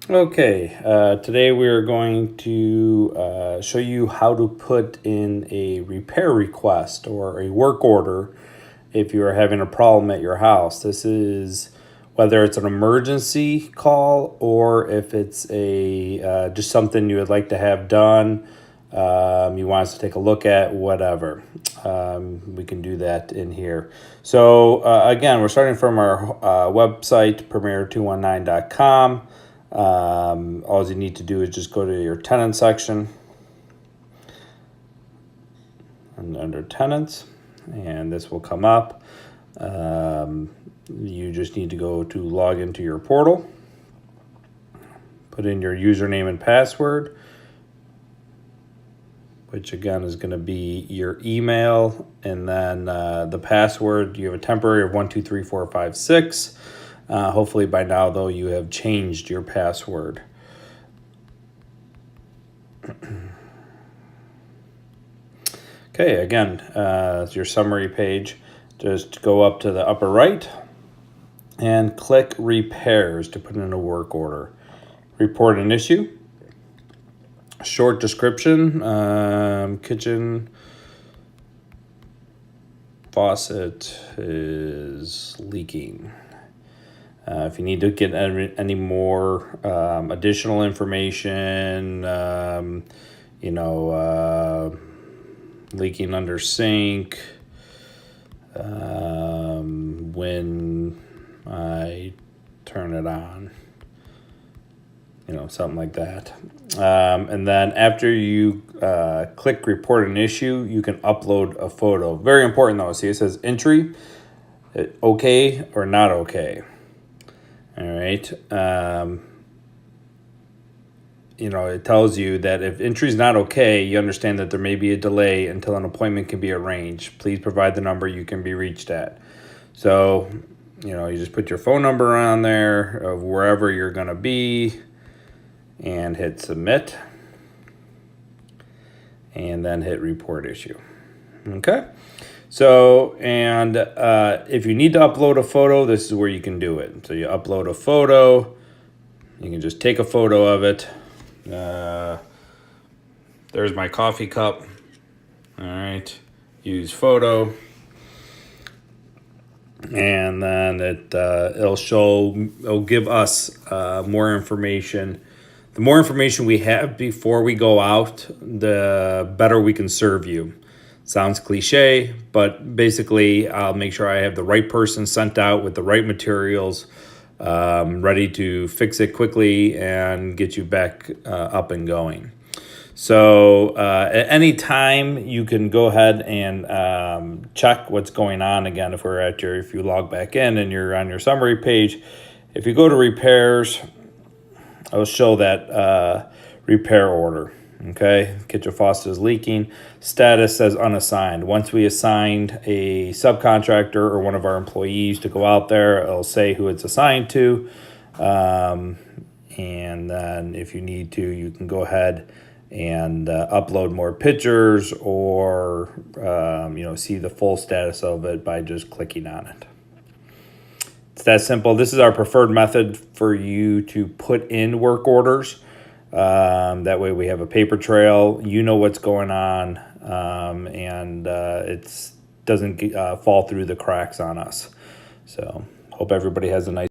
Okay, today we are going to show you how to put in a repair request or a work order if you are having a problem at your house. This is whether it's an emergency call or if it's a just something you would like to have done. You want us to take a look at, whatever. We can do that in here. So again, we're starting from our website, premier219.com. All you need to do is just go to your tenant section and under tenants, and this will come up. You just need to go to log into your portal, put in your username and password, which again is going to be your email, and then the password. You have a temporary of 123456. Hopefully by now, though, you have changed your password. Okay, again, it's your summary page. Just go up to the upper right and click repairs to put in a work order. Report an issue. Short description, kitchen faucet is leaking. If you need to get any more additional information, leaking under sink, when I turn it on, something like that. And then after you click report an issue, you can upload a photo. Very important though. See, it says entry, okay or not okay. All right. It tells you that if entry is not okay, you understand that there may be a delay until an appointment can be arranged. Please provide the number you can be reached at. So, you just put your phone number on there of wherever you're going to be and hit submit. And then hit report issue. Okay. So, and if you need to upload a photo, this is where you can do it. So you upload a photo. You can just take a photo of it. There's my coffee cup. All right. Use photo. And then it'll give us more information. The more information we have before we go out, the better we can serve you. Sounds cliche, but basically I'll make sure I have the right person sent out with the right materials, ready to fix it quickly and get you back up and going. So at any time you can go ahead and check what's going on. Again, if you log back in and you're on your summary page, if you go to repairs, I'll show that repair order. Okay, kitchen faucet is leaking. Status says unassigned. Once we assigned a subcontractor or one of our employees to go out there, it'll say who it's assigned to. And then if you need to, you can go ahead and upload more pictures or, see the full status of it by just clicking on it. It's that simple. This is our preferred method for you to put in work orders. That way we have a paper trail. You know what's going on, and it doesn't fall through the cracks on us. So hope everybody has a nice